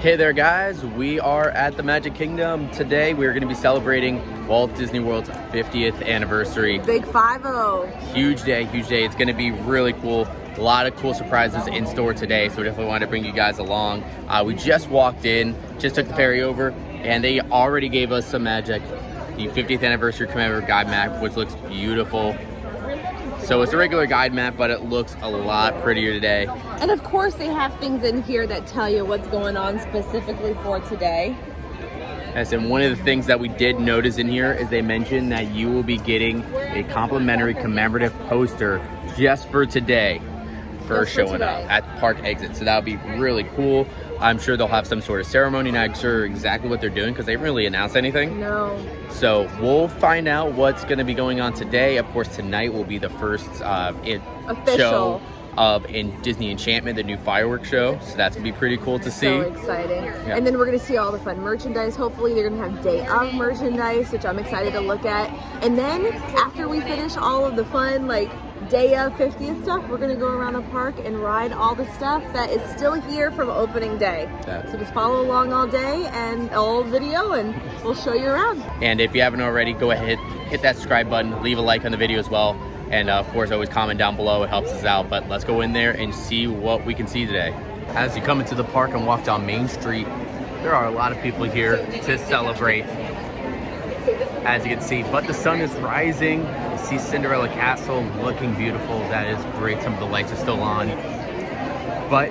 Hey there guys, we are at the Magic Kingdom. Today we are going to be celebrating Walt Disney World's 50th anniversary. Big 5-0. Huge day, huge day. It's going to be really cool. A lot of cool surprises in store today, so we definitely wanted to bring you guys along. We just walked in, just took the ferry over, and they already gave us some magic. The 50th anniversary commemorative guide map, which looks beautiful. So it's a regular guide map, but it looks a lot prettier today. And of course they have things in here that tell you what's going on specifically for today. Yes, and one of the things that we did notice in here is they mentioned that you will be getting a complimentary commemorative poster just for today for showing up at the park exit. So that would be really cool. I'm sure they'll have some sort of ceremony. Not sure exactly what they're doing because they didn't really announce anything. No. So we'll find out what's going to be going on today. Of course, tonight will be the first show of Disney Enchantment, the new fireworks show. So that's going to be pretty cool to see. So exciting. Yeah. And then we're going to see all the fun merchandise. Hopefully they're going to have day of merchandise, which I'm excited to look at. And then after we finish all of the fun, like, day of 50th stuff, we're gonna go around the park and ride all the stuff that is still here from opening day. So just follow along all day and all video, and we'll show you around. And if you haven't already, go ahead, hit that subscribe button, leave a like on the video as well, and of course always comment down below, it helps us out. But let's go in there and see what we can see today. As you come into the park and walk down Main Street, there are a lot of people here to celebrate, as you can see, but the sun is rising. You see Cinderella Castle looking beautiful. That is great. Some of the lights are still on. But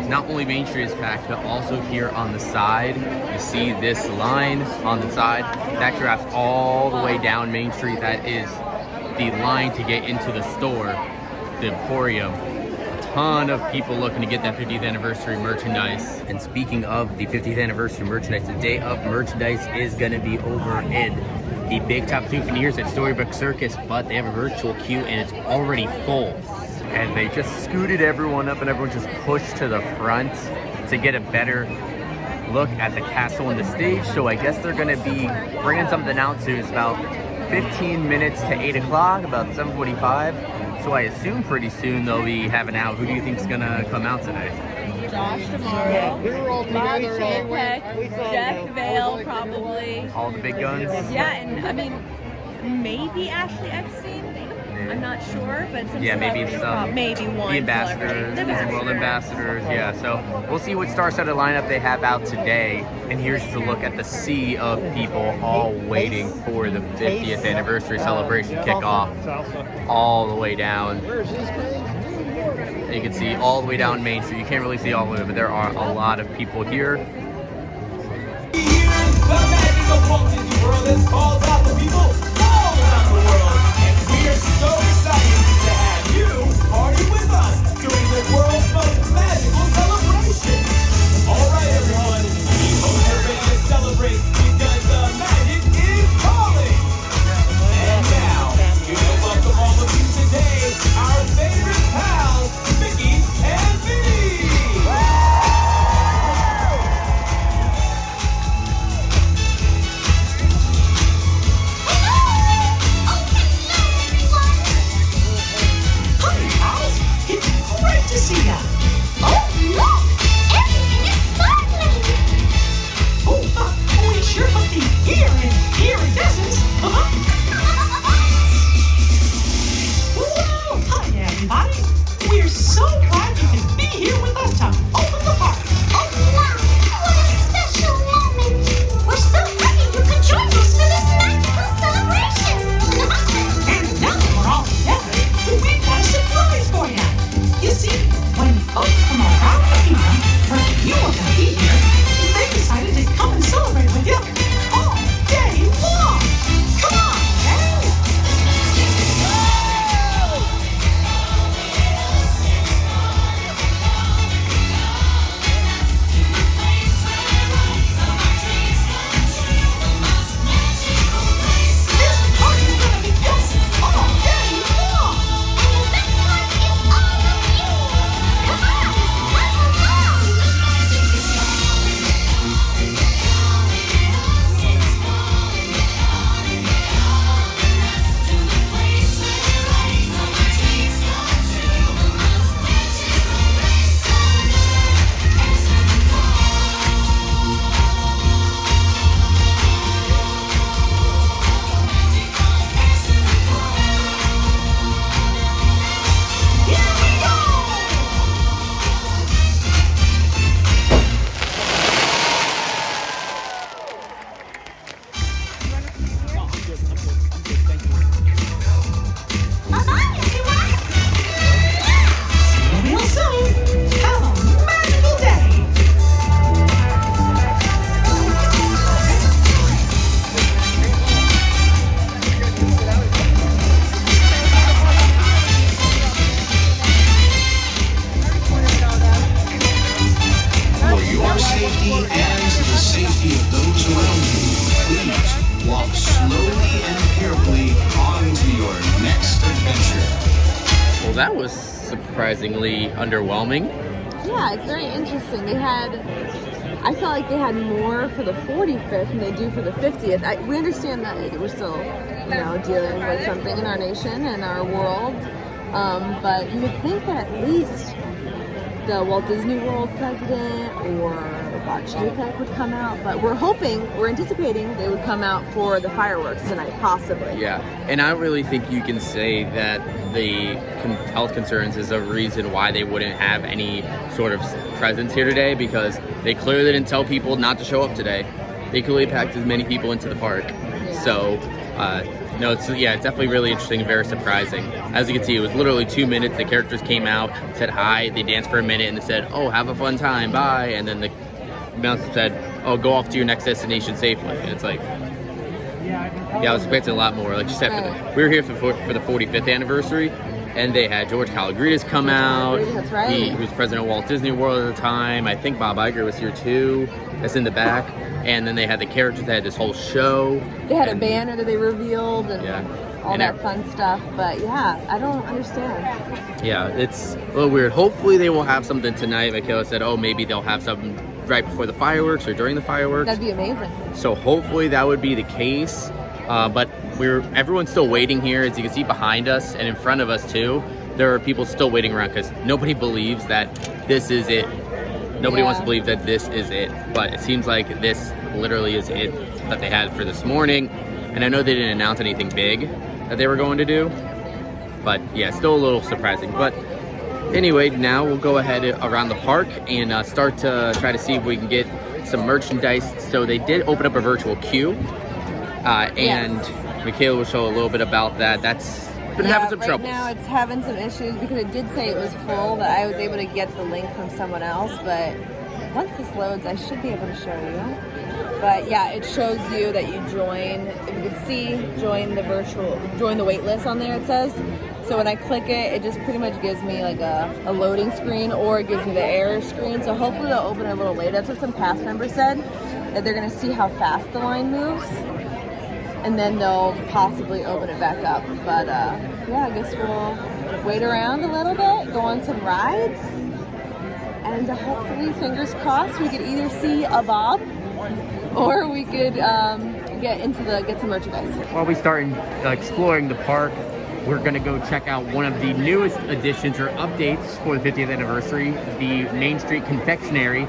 not only Main Street is packed, but also here on the side, you see this line on the side. That grabs all the way down Main Street. That is the line to get into the store, the Emporium. A ton of people looking to get that 50th anniversary merchandise. And speaking of the 50th anniversary merchandise, the day of merchandise is going to be over in the Big Top Souvenirs at Storybook Circus, but they have a virtual queue and it's already full. And they just scooted everyone up and everyone just pushed to the front to get a better look at the castle and the stage. So I guess they're going to be bringing something out soon. It's about 15 minutes to 8 o'clock, about 7:45. So I assume pretty soon they'll be having out. Who do you think is going to come out today? Josh tomorrow, Bob Chapek, Jeff Vail probably. All the big guns? Yeah, and I mean, maybe Ashley Epstein. I'm not sure, but some maybe some, maybe one. The ambassadors, Disney World ambassadors, yeah. So we'll see what star-studded lineup they have out today. And here's just a look at the sea of people all waiting for the 50th anniversary celebration kickoff, all the way down. You can see all the way down Main Street. You can't really see all the way, but there are a lot of people here. The magical Walt Disney World has called out the people all around the world, and we are so excited to have you party with us during the world's most magical celebration. All right, everyone, we hope you're ready to celebrate because the magic is calling. And now, we will welcome all of you today, our favorite pals, Mickey and Minnie. To see ya. was surprisingly underwhelming. Yeah, it's very interesting. I felt like they had more for the 45th than they do for the 50th. We understand that we're still, dealing with something in our nation and our world, but you would think that at least the Walt Disney World president or Bob Chapek would come out, but we're anticipating they would come out for the fireworks tonight, possibly. Yeah, and I don't really think you can say that the health concerns is a reason why they wouldn't have any sort of presence here today, because they clearly didn't tell people not to show up today. They clearly packed as many people into the park. Yeah. So, no, it's definitely really interesting and very surprising. As you can see, it was literally 2 minutes. The characters came out, said hi, they danced for a minute, and they said, "Oh, have a fun time, bye." And then the announcer said, "Oh, go off to your next destination safely." And it's like, yeah, I was expecting a lot more. Like you said, we were here for the 45th anniversary, and they had George Calagritas come out. That's right. He was president of Walt Disney World at the time. I think Bob Iger was here too. That's in the back. And then they had the characters. They had this whole show. They had a banner that they revealed and all and that fun stuff. But yeah, I don't understand. Yeah, it's a little weird. Hopefully they will have something tonight. Michaela said, oh, maybe they'll have something right before the fireworks or during the fireworks. That'd be amazing. So hopefully that would be the case. But everyone's still waiting here. As you can see behind us and in front of us too, there are people still waiting around because nobody believes that this is it. Nobody wants to believe that this is it, but it seems like this literally is it that they had for this morning. And I know they didn't announce anything big that they were going to do, but yeah, still a little surprising. But anyway, now we'll go ahead around the park and start to try to see if we can get some merchandise. So they did open up a virtual queue, and Michaela will show a little bit about that. That's been having some troubles. Right now it's having some issues because it did say it was full, but I was able to get the link from someone else. But once this loads, I should be able to show you. But yeah, it shows you that you join. If you can see, join the wait list on there, it says. So when I click it, it just pretty much gives me like a loading screen, or it gives me the error screen. So hopefully they'll open it a little later. That's what some cast members said, that they're gonna see how fast the line moves, and then they'll possibly open it back up. But yeah, I guess we'll wait around a little bit, go on some rides, and hopefully, fingers crossed, we could either see a Bob or we could get some merchandise. While we start exploring the park, we're gonna go check out one of the newest additions or updates for the 50th anniversary. The Main Street Confectionary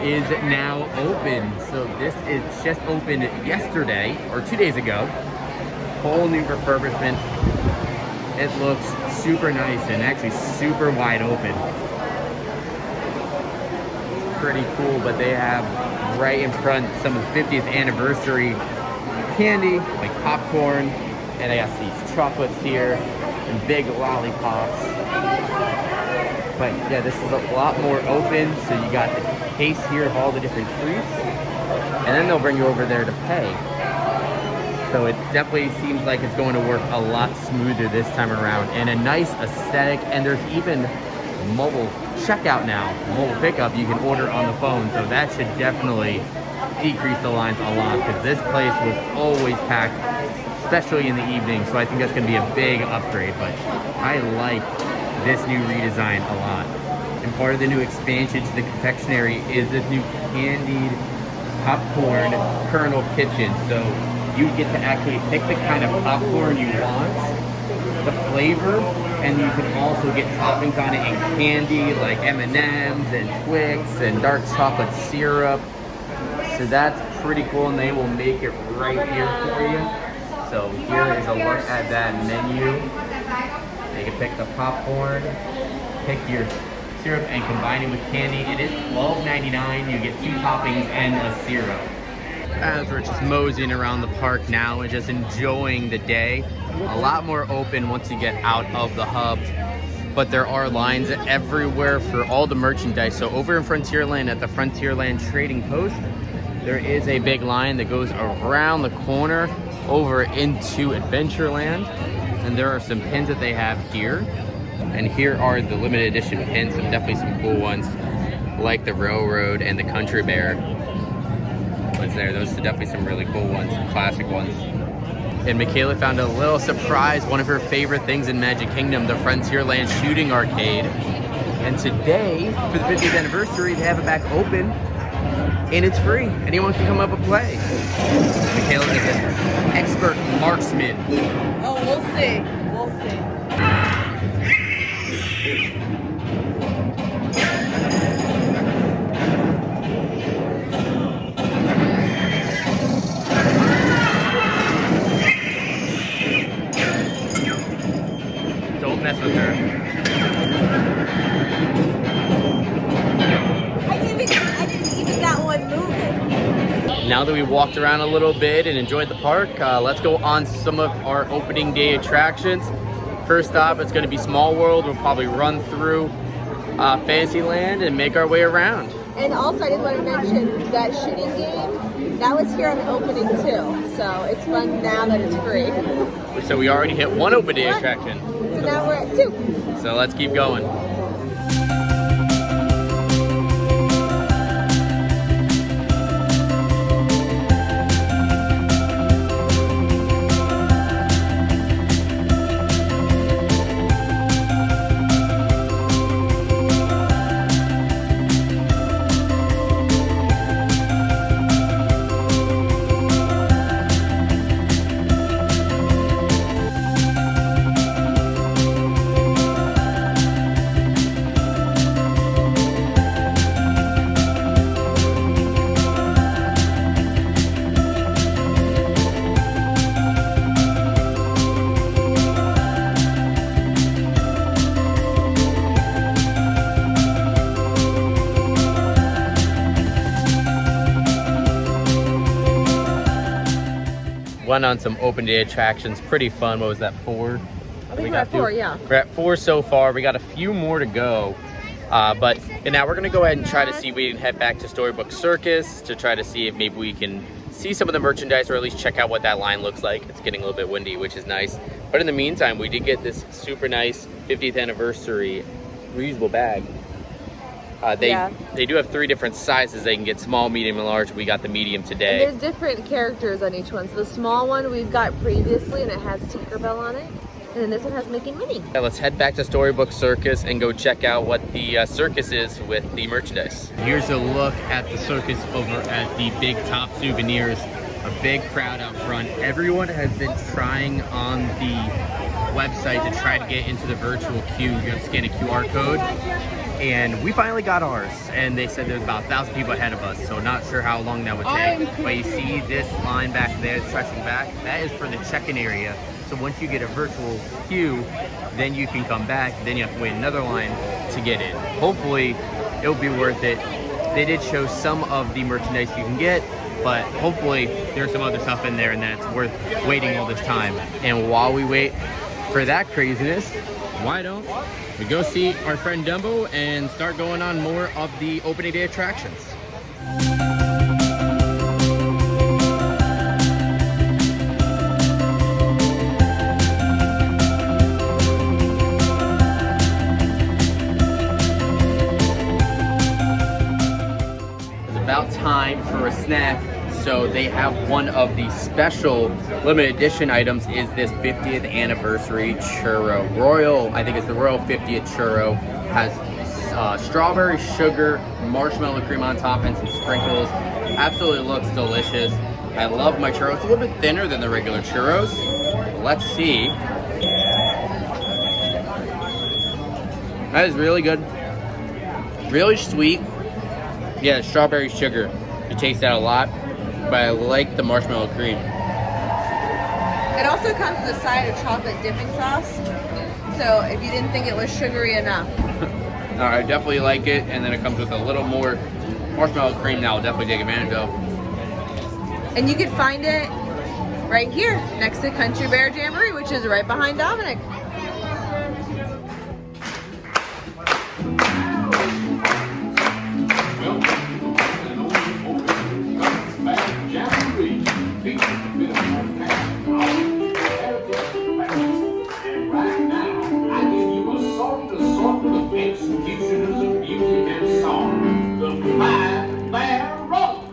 is now open. So this is just opened yesterday or 2 days ago. Whole new refurbishment. It looks super nice and actually super wide open. Pretty cool, but they have right in front some of the 50th anniversary candy, like popcorn, and they got these chocolates here and big lollipops. But yeah, this is a lot more open, so you got the case here of all the different treats, and then they'll bring you over there to pay. So it definitely seems like it's going to work a lot smoother this time around, and a nice aesthetic. And there's even mobile checkout now, mobile pickup. You can order on the phone, so that should definitely decrease the lines a lot, because this place was always packed, especially in the evening. So I think that's going to be a big upgrade. But I like this new redesign a lot. And part of the new expansion to the confectionery is this new candied popcorn kernel kitchen. So you get to actually pick the kind of popcorn you want, the flavor, and you can also get toppings on it in candy like M&Ms and Twix and dark chocolate syrup. So that's pretty cool, and they will make it right here for you. So here is a look at that menu. You can pick the popcorn, pick your syrup, and combine it with candy. It is $12.99. You get 2 toppings and a syrup. As we're just moseying around the park now and just enjoying the day, a lot more open once you get out of the hub, but there are lines everywhere for all the merchandise. So over in Frontierland at the Frontierland Trading Post, there is a big line that goes around the corner over into Adventureland, and there are some pins that they have here. And here are the limited edition pins, and definitely some cool ones like the Railroad and the Country Bear was there. Those are definitely some really cool ones, some classic ones. And Michaela found a little surprise, one of her favorite things in Magic Kingdom, the Frontierland shooting arcade. And today, for the 50th anniversary, they have it back open, and it's free. Anyone can come up and play. Michaela is an expert marksman. Oh, we'll see. We'll see. Don't mess with her. I didn't even got one moving. Now that we walked around a little bit and enjoyed the park, let's go on some of our opening day attractions. First stop, it's going to be Small World. We'll probably run through Fantasyland and make our way around. And also, I did want to mention that shooting game, that was here on the opening too. So it's fun now that it's free. So we already hit one open day attraction. So now we're at 2. So let's keep going. Went on some open day attractions, pretty fun. What was that, 4? I think we're at 4, yeah. We're at 4 so far. We got a few more to go. And now we're gonna go ahead and try to see if we can head back to Storybook Circus to try to see if maybe we can see some of the merchandise, or at least check out what that line looks like. It's getting a little bit windy, which is nice. But in the meantime, we did get this super nice 50th anniversary reusable bag. They do have 3 different sizes. They can get small, medium, and large. We got the medium today. And there's different characters on each one. So the small one we've got previously, and it has Tinkerbell on it. And then this one has Mickey and Minnie. Yeah, let's head back to Storybook Circus and go check out what the circus is with the merchandise. Here's a look at the circus over at the Big Top Souvenirs. A big crowd out front. Everyone has been trying on the website to try to get into the virtual queue. You have to scan a QR code. And we finally got ours, and they said there's about 1,000 people ahead of us, so not sure how long that would take. But you see this line back there, stretching back, that is for the check-in area. So once you get a virtual queue, then you can come back, then you have to wait another line to get in. Hopefully, it'll be worth it. They did show some of the merchandise you can get, but hopefully there's some other stuff in there and that it's worth waiting all this time. And while we wait for that craziness, why don't we go see our friend Dumbo and start going on more of the opening day attractions. It's about time for a snack. So they have one of the special limited edition items is this 50th anniversary churro. Royal, I think it's the Royal 50th churro. Has strawberry, sugar, marshmallow cream on top, and some sprinkles. Absolutely looks delicious. I love my churros. It's a little bit thinner than the regular churros. Let's see. That is really good. Really sweet. Yeah, strawberry sugar. You taste that a lot. But I like the marshmallow cream. It also comes with a side of chocolate dipping sauce. So if you didn't think it was sugary enough. I definitely like it. And then it comes with a little more marshmallow cream that I'll definitely take advantage of. And you can find it right here next to Country Bear Jamboree, which is right behind Dominic. Executioners of music and song, the Five Bear Brothers.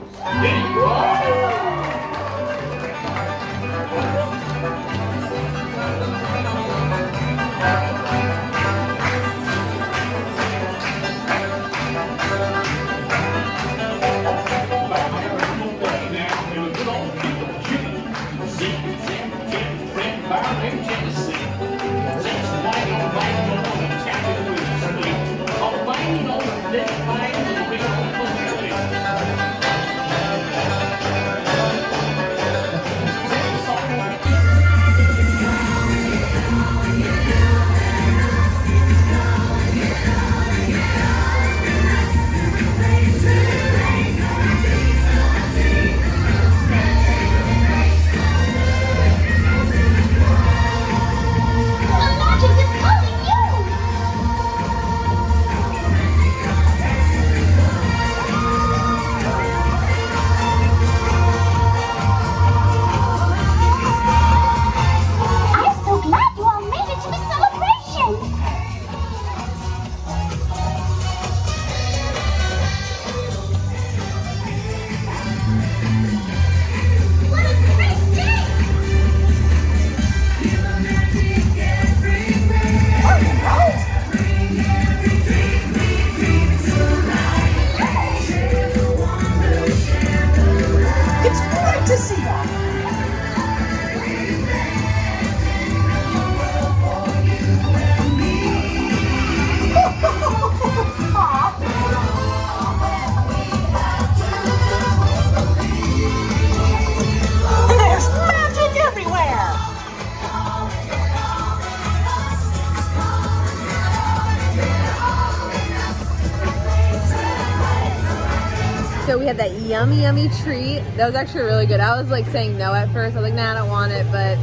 So we had that yummy treat. That was actually really good. I was like saying no at first. I was like, nah, I don't want it, but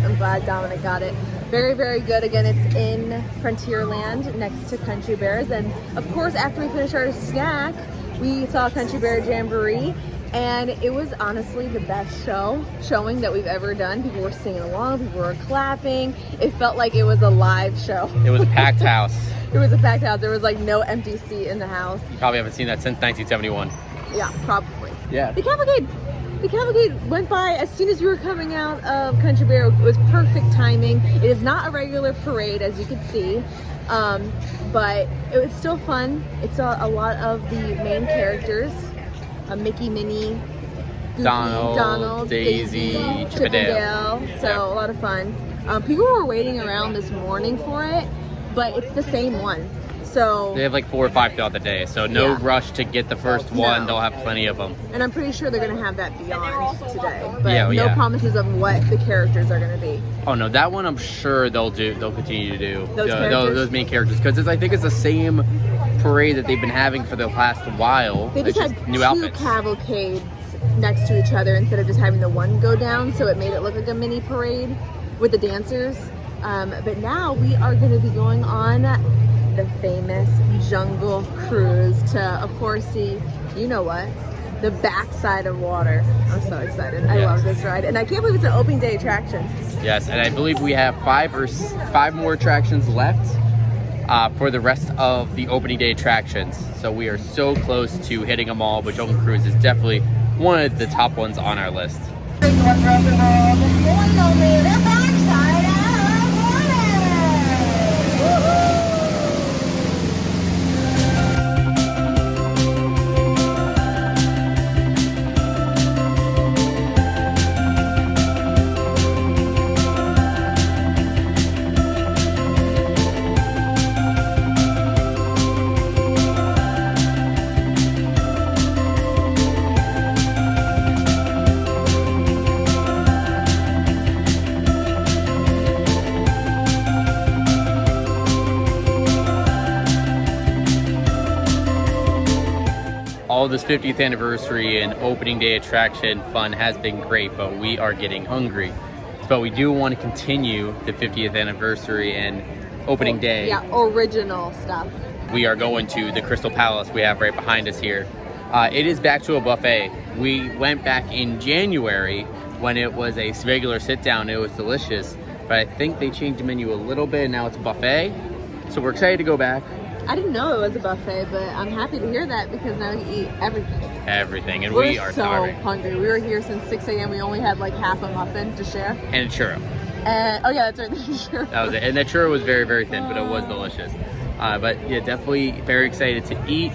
I'm glad Dominic got it. Very, very good. Again, it's in Frontierland next to Country Bears. And of course, after we finished our snack, we saw Country Bear Jamboree. And it was honestly the best showing that we've ever done. People were singing along, people were clapping. It felt like it was a live show. It was a packed house. It was a packed house. There was like no empty seat in the house. You probably haven't seen that since 1971. Yeah, probably. Yeah. The cavalcade went by as soon as we were coming out of Country Bear. It was perfect timing. It is not a regular parade, as you can see, but it was still fun. It saw a lot of the main characters, Mickey, Minnie, Goofy, Donald, Daisy, Chip and Dale. So a lot of fun. People were waiting around this morning for it, but it's the same one. So they have like 4 or 5 throughout the day, so no rush to get the first one. No. They'll have plenty of them. And I'm pretty sure they're going to have that beyond today. But no promises of what the characters are going to be. Oh no, that one I'm sure they'll continue to do. Those main characters, because I think it's the same parade that they've been having for the last while. They just had new two outfits. cavalcades next to each other instead of just having the one go down, so it made it look like a mini parade with the dancers. But now we are going to be going on the famous jungle cruise to, of course, see, you know what, the backside of water. I'm so excited. I love this ride, and I can't believe it's an opening day attraction. Yes, and I believe we have 5 more attractions left for the rest of the opening day attractions. So we are so close to hitting them all, but Jungle Cruise is definitely one of the top ones on our list. All this 50th anniversary and opening day attraction fun has been great, but we are getting hungry. But we do want to continue the 50th anniversary and opening day. Yeah, original stuff. We are going to the Crystal Palace we have right behind us here. It is back to a buffet. We went back in January when it was a regular sit down. It was delicious, but I think they changed the menu a little bit and now it's a buffet. So we're excited to go back. I didn't know it was a buffet, but I'm happy to hear that because now you eat everything. Everything, and we we are so starving. Hungry. We were here since 6 a.m. We only had like half a muffin to share. And a churro. And, oh yeah, that's right, the churro. That was it. And the churro was very, very thin, but it was delicious. But yeah, definitely very excited to eat.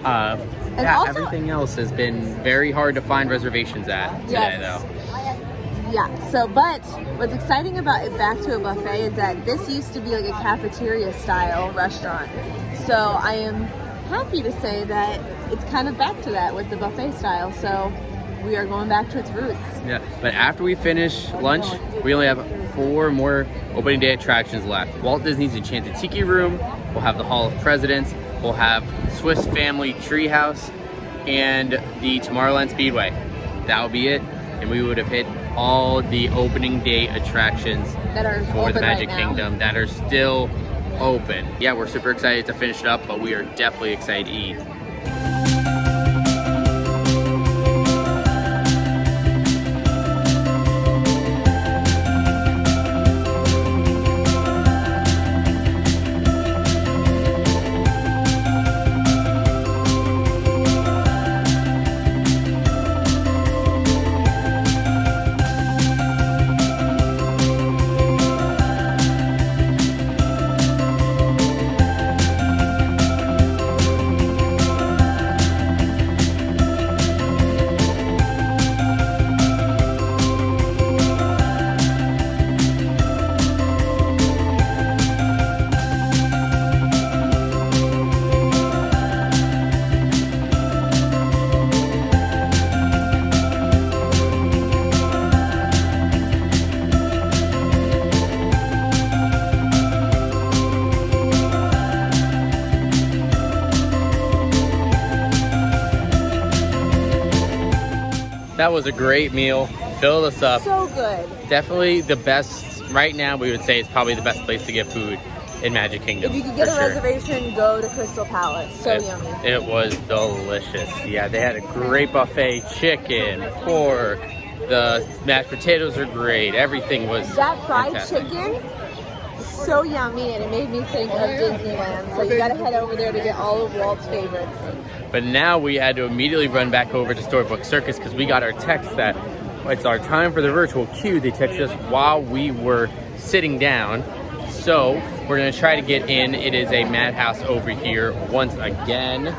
And also, everything else has been very hard to find reservations at today, though. Yeah, so, but what's exciting about it back to a buffet is that this used to be like a cafeteria style restaurant. So I am happy to say that it's kind of back to that with the buffet style. So we are going back to its roots. Yeah, but after we finish lunch, we only have 4 more opening day attractions left. Walt Disney's Enchanted Tiki Room, we'll have the Hall of Presidents, we'll have Swiss Family Treehouse, and the Tomorrowland Speedway. That will be it, and we would have hit all the opening day attractions That are for open the Magic right now. Kingdom that are still open. Yeah, we're super excited to finish it up, but we are definitely excited to eat. That was a great meal. Filled us up. So good. Definitely the best. Right now, we would say it's probably the best place to get food in Magic Kingdom. If you could get a for sure. reservation, go to Crystal Palace. So yummy. It was delicious. Yeah, they had a great buffet. Chicken, pork, the mashed potatoes are great. Everything was That fried fantastic. chicken, so yummy, and it made me think of Disneyland. So you gotta head over there to get all of Walt's favorites. But now we had to immediately run back over to Storybook Circus because we got our text that it's our time for the virtual queue. They texted us while we were sitting down. So we're gonna try to get in. It is a madhouse over here once again.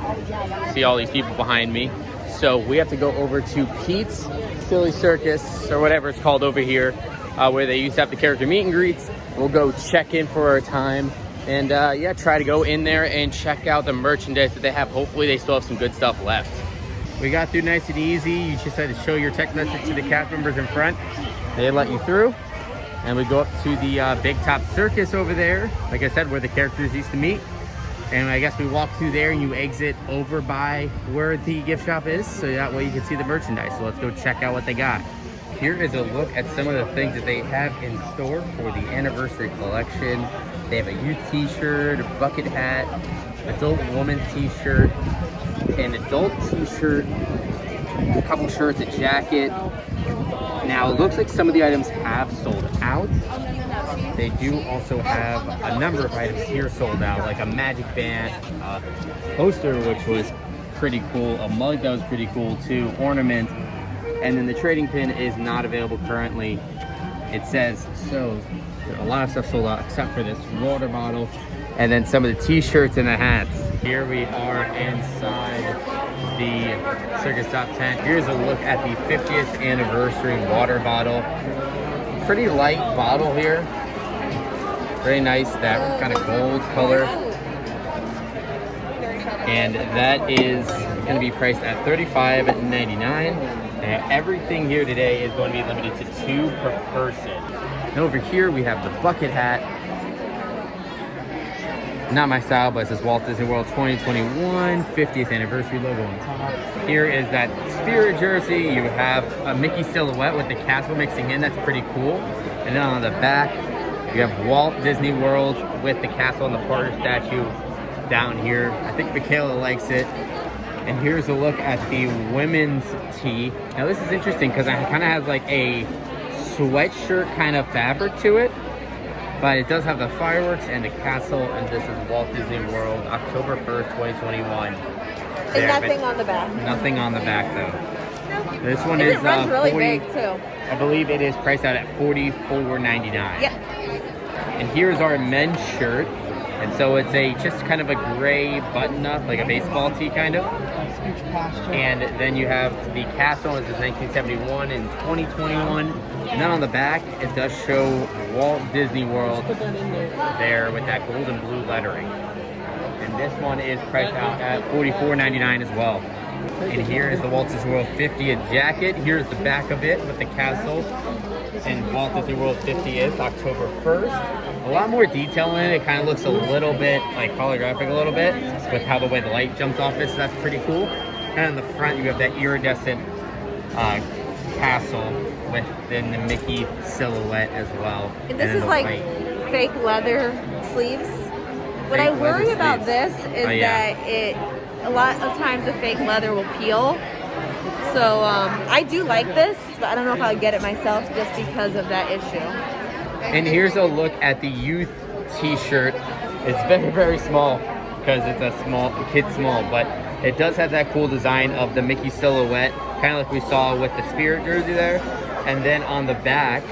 See all these people behind me. So we have to go over to Pete's Silly Circus, or whatever it's called over here, where they used to have the character meet and greets. We'll go check in for our time and yeah, try to go in there and check out the merchandise that they have. Hopefully they still have some good stuff left. We got through nice and easy. You just had to show your text message to the cast members in front. They let you through. And we go up to the Big Top Circus over there, like I said, where the characters used to meet. And I guess we walk through there and you exit over by where the gift shop is, so that way you can see the merchandise. So let's go check out what they got. Here is a look at some of the things that they have in store for the anniversary collection. They have a youth t-shirt, a bucket hat, adult woman t-shirt, an adult t-shirt, a couple shirts, a jacket. Now it looks like some of the items have sold out. They do also have a number of items here sold out, like a magic band, poster, which was pretty cool, a mug that was pretty cool too, ornament, and then the trading pin is not available currently. It says so. A lot of stuff sold out except for this water bottle, and then some of the t-shirts and the hats. Here we are inside the Circus Top 10. Here's a look at the 50th anniversary water bottle. Pretty light bottle here. Very nice, that kind of gold color. And that is going to be priced at $35.99. And everything here today is going to be limited to 2 per person. And over here we have the bucket hat. Not my style, but it says Walt Disney World 2021 50th anniversary logo on top. Here is that Spirit jersey. You have a Mickey silhouette with the castle mixing in. That's pretty cool. And then on the back, you have Walt Disney World with the castle and the Porter statue down here. I think Michaela likes it. And here's a look at the women's tee. Now this is interesting because it kind of has like a sweatshirt kind of fabric to it. But it does have the fireworks and the castle, and this is Walt Disney World, October 1st, 2021. And nothing on the back. Nothing on the back though. This one And is it runs really 40, big too. I believe it is priced out at $44.99. Yep. And here's our men's shirt. And so it's a just kind of a gray button up, like a baseball tee kind of. And then you have the castle, it says 1971 and 2021. And then on the back, it does show Walt Disney World there with that gold and blue lettering. And this one is priced out at $44.99 as well. And here is the Walt Disney World 50th jacket. Here's the back of it with the castle. And Walt Disney World 50th, October 1st. A lot more detail in it. It kind of looks a little bit like holographic a little bit with how the way the light jumps off it, so that's pretty cool. And in the front, you have that iridescent castle within the Mickey silhouette as well. And this is like fake leather sleeves. What I worry about this is that a lot of times the fake leather will peel. So I do like this, but I don't know if I'll get it myself just because of that issue. And here's a look at the youth t-shirt. It's very, very small because it's a kid small, but it does have that cool design of the Mickey silhouette, kind of like we saw with the Spirit jersey there. And then on the back,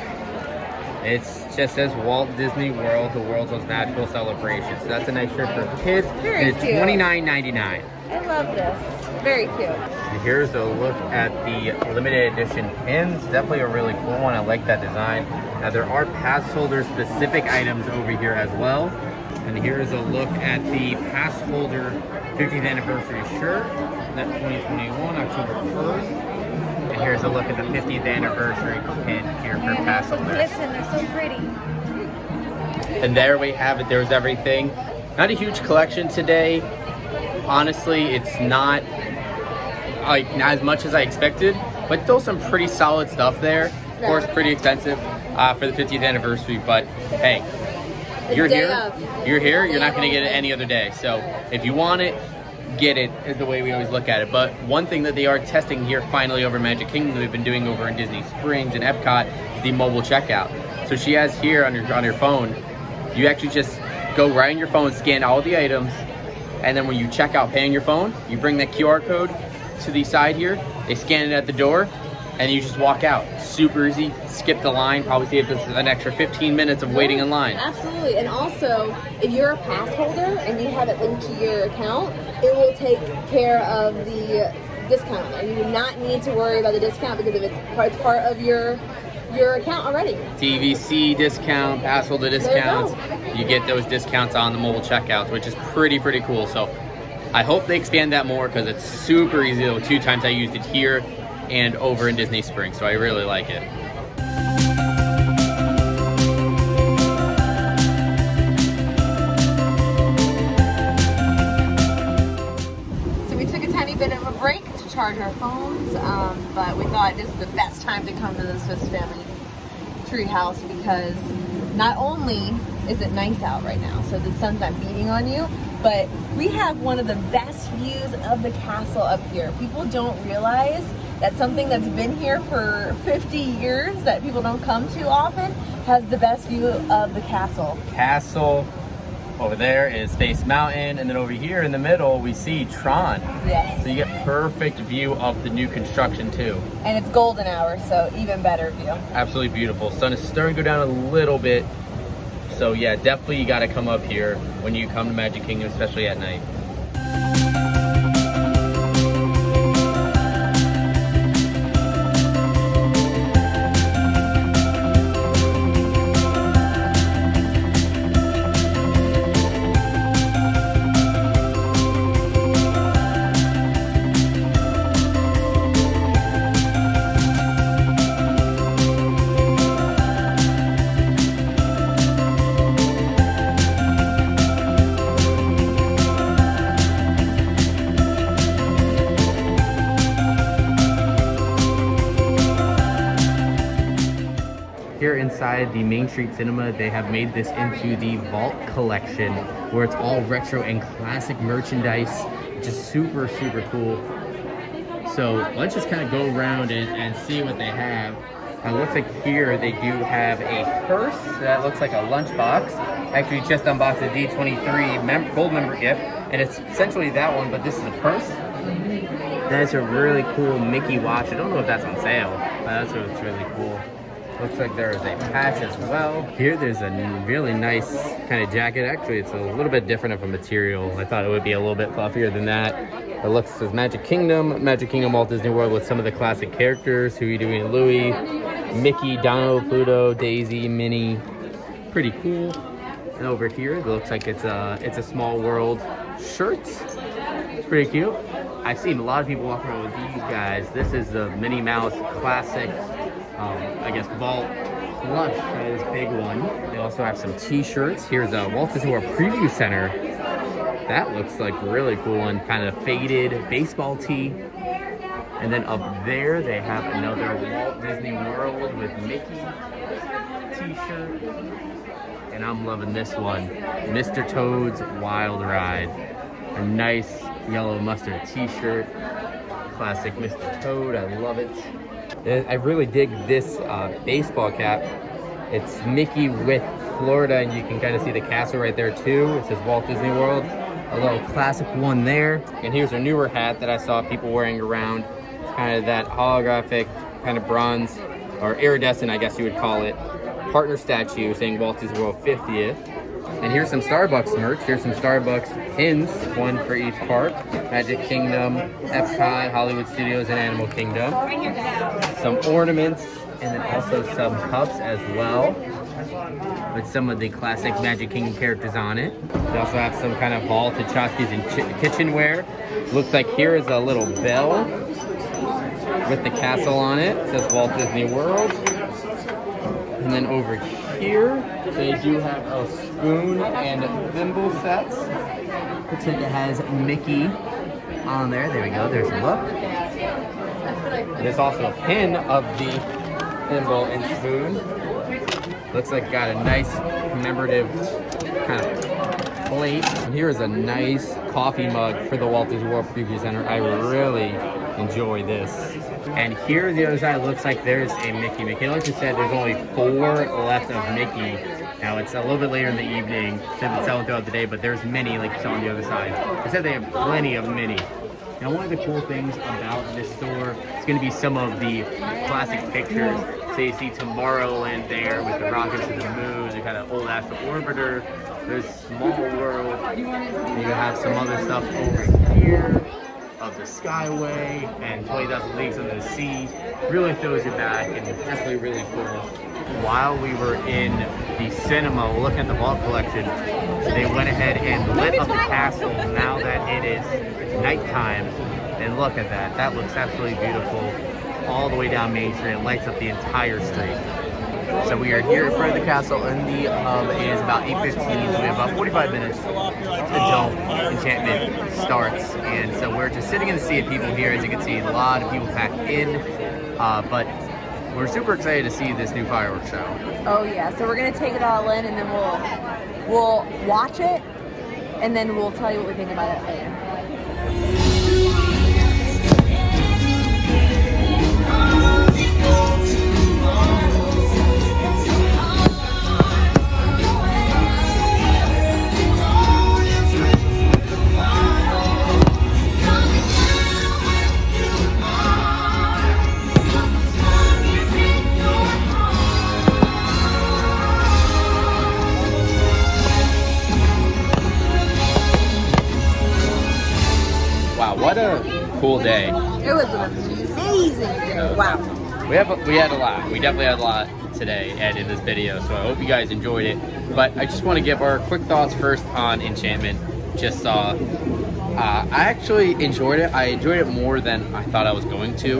it just says Walt Disney World, the world's most magical celebration. So that's a nice shirt for kids. Very and it's cute. $29.99. I love this. Very cute. And here's a look at the limited edition pins. Definitely a really cool one. I like that design. Now there are pass holder specific items over here as well. And here's a look at the pass holder 50th anniversary shirt. That's 2021, October 1st. And here's a look at the 50th anniversary pin here for pass holders. Listen, they're so pretty. And there we have it. There's everything. Not a huge collection today. Honestly, it's not as much as I expected, but still some pretty solid stuff there. Of course, pretty expensive for the 50th anniversary, but hey, you're here. You're here. You're not going to get it any other day. So if you want it, get it is the way we always look at it. But one thing that they are testing here finally over Magic Kingdom that we've been doing over in Disney Springs and Epcot is the mobile checkout. So she has here on your phone, you actually just go right on your phone, scan all the items, and then when you check out, pay on your phone, you bring that QR code to the side here, they scan it at the door, and you just walk out. Super easy, skip the line, probably save us an extra 15 minutes of waiting in line. Absolutely. And also, if you're a pass holder and you have it linked to your account, it will take care of the discount. And you do not need to worry about the discount because if it's part of your account already. TVC discount, pass holder discounts. You get those discounts on the mobile checkouts, which is pretty cool. So I hope they expand that more because it's super easy. The 2 times I used it here and over in Disney Springs, so I really like it. So we took a tiny bit of a break to charge our phones, but we thought this is the best time to come to the Swiss Family Treehouse because not only is it nice out right now, so the sun's not beating on you, but we have one of the best views of the castle up here. People don't realize that something that's been here for 50 years that people don't come to often has the best view of the castle. Castle, over there is Space Mountain, and then over here in the middle we see Tron. Yes. So you get perfect view of the new construction too. And it's golden hour, so even better view. Absolutely beautiful. Sun is starting to go down a little bit. So yeah, definitely you gotta come up here when you come to Magic Kingdom, especially at night. Here inside the Main Street Cinema, they have made this into the Vault collection, where it's all retro and classic merchandise, which is super cool. So let's just kind of go around and see what they have. It looks like here they do have a purse that looks like a lunchbox. Actually, just unboxed a D23 gold member gift, and it's essentially that one, but this is a purse. That's a really cool Mickey watch. I don't know if that's on sale, but that's what's really cool. Looks like there is a patch as well. Here there's a really nice kind of jacket. Actually, it's a little bit different of a material. I thought it would be a little bit fluffier than that. It looks as Magic Kingdom Walt Disney World with some of the classic characters. Huey, Dewey, and Louie. Mickey, Donald, Pluto, Daisy, Minnie. Pretty cool. And over here, it looks like it's a Small World shirt. It's pretty cute. I've seen a lot of people walk around with these guys. This is the Minnie Mouse classic, I guess, Vault plush. That is a big one. They also have some t-shirts. Here's a Walt Disney World Preview Center. That looks like a really cool one, kind of faded baseball tee. And then up there, they have another Walt Disney World with Mickey t-shirt. And I'm loving this one, Mr. Toad's Wild Ride. A nice yellow mustard t-shirt, classic Mr. Toad, I love it. And I really dig this baseball cap. It's Mickey with Florida, and you can kind of see the castle right there too. It says Walt Disney World. A little classic one there. And here's a newer hat that I saw people wearing around. It's kind of that holographic, kind of bronze, or iridescent, I guess you would call it, partner statue saying Walt Disney World 50th. And here's some Starbucks merch. Here's some Starbucks pins, one for each park. Magic Kingdom, Epcot, Hollywood Studios, and Animal Kingdom. Some ornaments, and then also some cups as well, with some of the classic Magic Kingdom characters on it. They also have some kind of vaulted tchotchkes and kitchenware. Looks like here is a little bell with the castle on it. It says Walt Disney World. And then over here, they do have a spoon and thimble sets. Looks like it has Mickey on there. There we go. There's a look. There's also a pin of the thimble and spoon. Looks like it got a nice commemorative kind of plate. And here is a nice coffee mug for the Walt Disney World Preview Center. I really enjoy this. And here the other side looks like there's a Mickey. Like you said, there's only 4 left of Mickey. Now it's a little bit later in the evening, so they've been selling throughout the day, but there's many like you saw on the other side. They said they have plenty of Minnie. Now one of the cool things about this store is going to be some of the classic pictures. So you see Tomorrowland there with the rockets to the moon, the kind of old Astro Orbiter. There's Small World. And you have some other stuff over here of the Skyway and 20,000 Leagues Under the Sea. Really throws you back and definitely really cool. While we were in the cinema looking at the Vault collection, they went ahead and lit up the castle now that it is nighttime. And look at that. That looks absolutely beautiful. All the way down Main Street. It lights up the entire street. So we are here in front of the castle, and the it is about 8:15, so we have about 45 minutes until Enchantment starts. And so we're just sitting in the sea of people here. As you can see, a lot of people packed in, but we're super excited to see this new fireworks show. Oh yeah, so we're gonna take it all in, and then we'll watch it, and then we'll tell you what we think about it later. What a cool day. It was an amazing day. Wow. We had a lot. We definitely had a lot today and in this video, so I hope you guys enjoyed it. But I just want to give our quick thoughts first on Enchantment. Just saw, I actually enjoyed it. I enjoyed it more than I thought I was going to.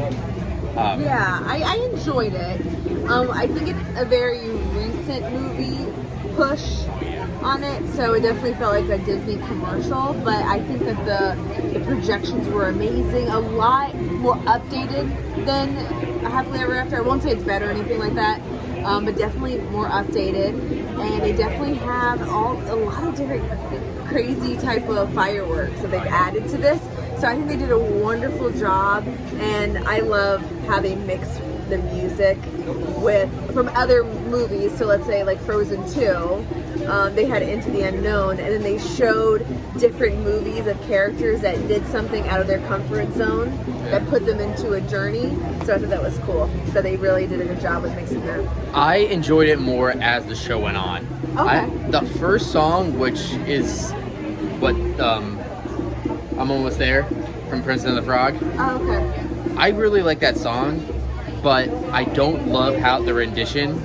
Yeah, I enjoyed it. I think it's a very recent movie push on it, so it definitely felt like a Disney commercial, but I think that the projections were amazing, a lot more updated than Happily Ever After. I won't say it's better or anything like that, but definitely more updated, and they definitely have a lot of different crazy type of fireworks that they've added to this, so I think they did a wonderful job, and I love how they mix the music from other movies. So let's say like Frozen 2, they had Into the Unknown, and then they showed different movies of characters that did something out of their comfort zone that put them into a journey. So I thought that was cool. So they really did a good job with mixing that. I enjoyed it more as the show went on. Okay. The first song, which is what I'm Almost There from Prince and the Frog. Oh, okay. I really like that song, but I don't love how the rendition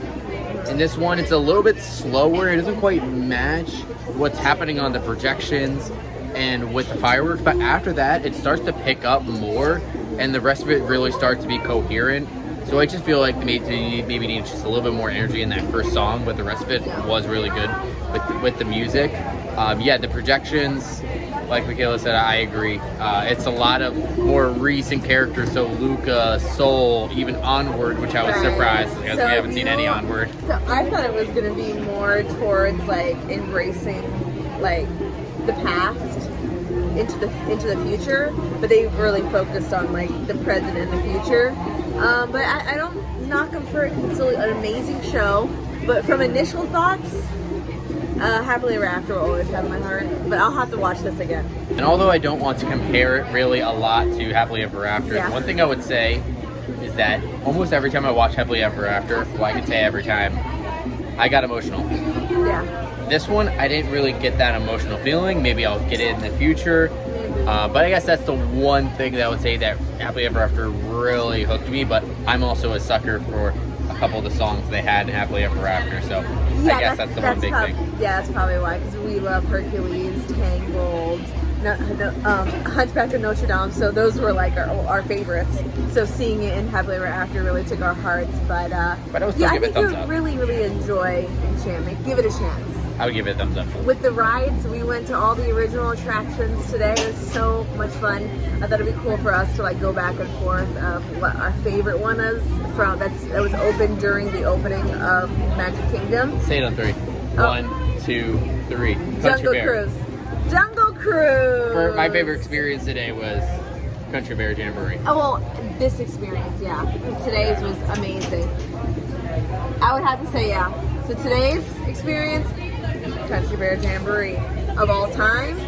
In this one, it's a little bit slower. It doesn't quite match what's happening on the projections and with the fireworks, but after that, it starts to pick up more, and the rest of it really starts to be coherent. So I just feel like maybe need just a little bit more energy in that first song, but the rest of it was really good with the music. Yeah, the projections, like Michaela said, I agree. It's a lot of more recent characters, so Luca, Soul, even Onward, which I was surprised because we haven't seen any Onward. So I thought it was going to be more towards like embracing like the past into the future, but they really focused on like the present and the future. But I don't knock them for it because it's still an amazing show. But from initial thoughts, Happily Ever After will always have my heart. But I'll have to watch this again. And although I don't want to compare it really a lot to Happily Ever After, one thing I would say is that almost every time I watch Happily Ever After, well, I can say every time, I got emotional. Yeah. This one, I didn't really get that emotional feeling. Maybe I'll get it in the future. But I guess that's the one thing that I would say that Happily Ever After really hooked me. But I'm also a sucker for a couple of the songs they had in Happily Ever After. So I guess that's the one big thing. Yeah, that's probably why. Because we love Hercules, Tangled, Hunchback of Notre Dame. So those were like our favorites. So seeing it in Happily Ever After really took our hearts. But I would still give it a thumbs up. Really, really enjoy Enchantment. Give it a chance. I would give it a thumbs up. With the rides, we went to all the original attractions today. It was so much fun. I thought it'd be cool for us to like go back and forth of what our favorite one is from that was open during the opening of Magic Kingdom. Say it on 3. 1, 2, 3. Jungle Cruise. Jungle Cruise. For my favorite experience today was Country Bear Jamboree. Oh well, this experience, yeah. Today's was amazing. I would have to say, yeah. So today's experience, Country Bear Jamboree. Of all time,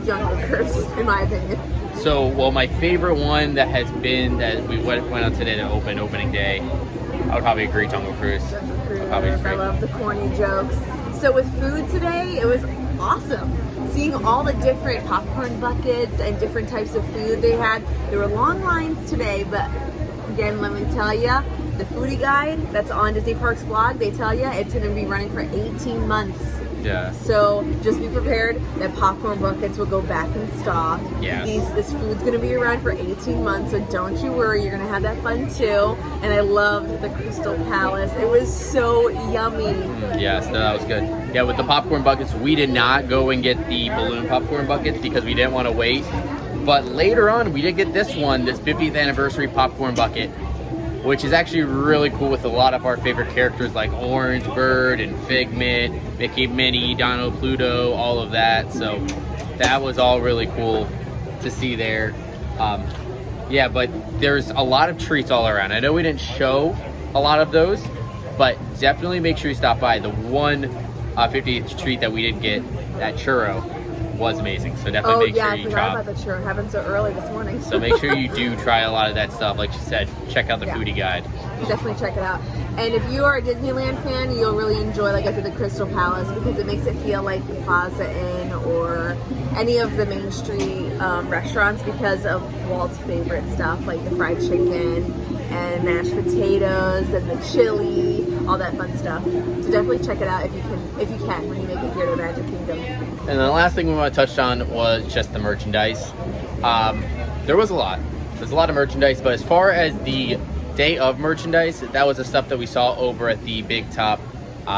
Jungle Cruise, in my opinion. So, well, my favorite one that has been that we went on today to opening day, I would probably agree, Jungle Cruise. Jungle Cruise. Agree. I love the corny jokes. So with food today, it was awesome. Seeing all the different popcorn buckets and different types of food they had. There were long lines today, but again, let me tell you, the foodie guide that's on Disney Parks blog, they tell you it's going to be running for 18 months. Yeah. So just be prepared that popcorn buckets will go back in stock. Yeah. This food's going to be around for 18 months, so don't you worry. You're going to have that fun too. And I loved the Crystal Palace. It was so yummy. Yes, no, that was good. Yeah, with the popcorn buckets, we did not go and get the balloon popcorn buckets because we didn't want to wait. But later on, we did get this one, this 50th anniversary popcorn bucket, which is actually really cool with a lot of our favorite characters like Orange Bird and Figment, Mickey, Minnie, Donald, Pluto, all of that. So that was all really cool to see there. Yeah, but there's a lot of treats all around. I know we didn't show a lot of those, but definitely make sure you stop by. The one 50th treat that we did get, that churro, was amazing. So definitely make sure you try. Oh yeah, I forgot about the churro. It happened so early this morning. So make sure you do try a lot of that stuff. Like she said, check out the foodie guide. Definitely check it out. And if you are a Disneyland fan, you'll really enjoy, like I said, the Crystal Palace because it makes it feel like the Plaza Inn or any of the Main Street restaurants because of Walt's favorite stuff, like the fried chicken and mashed potatoes and the chili, all that fun stuff. So definitely check it out if you can when you make it here to Magic Kingdom. And the last thing we want to touch on was just the merchandise. There was a lot. There's a lot of merchandise, but as far as the day of merchandise, that was the stuff that we saw over at the Big Top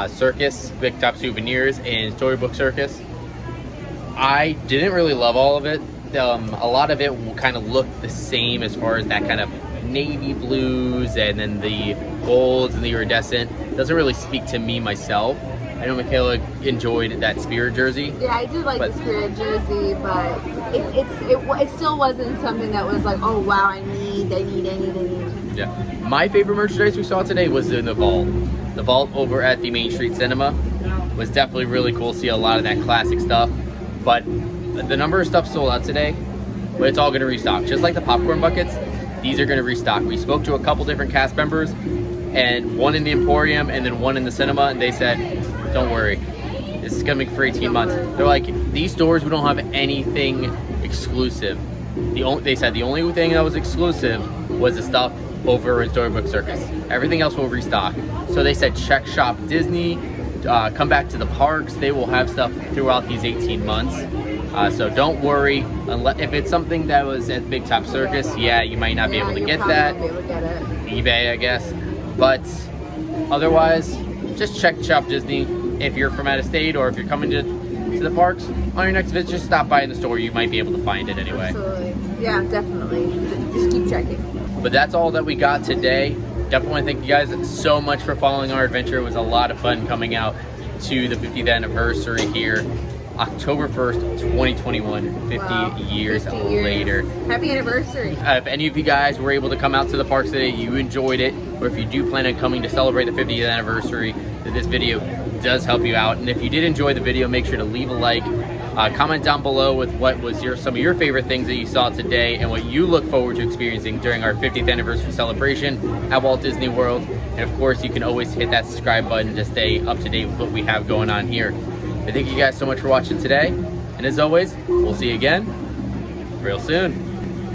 Circus, Big Top Souvenirs and Storybook Circus. I didn't really love all of it. A lot of it kind of looked the same as far as that kind of navy blues and then the golds and the iridescent. Doesn't really speak to me myself. I know Michaela enjoyed that Spirit jersey. Yeah, I do like the Spirit jersey, but it still wasn't something that was like, oh wow, I need. Yeah. My favorite merchandise we saw today was in the vault. The vault over at the Main Street Cinema was definitely really cool to see a lot of that classic stuff. But the number of stuff sold out today, but it's all going to restock. Just like the popcorn buckets, these are going to restock. We spoke to a couple different cast members, and one in the Emporium and then one in the cinema, and they said, don't worry, this is coming for 18 months. They're like, these stores, we don't have anything exclusive. They said the only thing that was exclusive was the stuff over in Storybook Circus. Everything else will restock. So they said check Shop Disney, come back to the parks. They will have stuff throughout these 18 months. So don't worry, unless if it's something that was at Big Top Circus, yeah, you might not be able to get that. Won't be able to get it. eBay, I guess. But otherwise, just check Shop Disney if you're from out of state or if you're coming to the parks. On your next visit, just stop by in the store. You might be able to find it anyway. Absolutely. Yeah, definitely. Just keep checking. But that's all that we got today. Definitely thank you guys so much for following our adventure. It was a lot of fun coming out to the 50th anniversary here. October 1st, 2021, 50 years later. Happy anniversary. If any of you guys were able to come out to the parks today, you enjoyed it, or if you do plan on coming to celebrate the 50th anniversary, that this video does help you out. And if you did enjoy the video, make sure to leave a like, comment down below with what was some of your favorite things that you saw today and what you look forward to experiencing during our 50th anniversary celebration at Walt Disney World. And of course, you can always hit that subscribe button to stay up to date with what we have going on here. I thank you guys so much for watching today, and as always, we'll see you again real soon.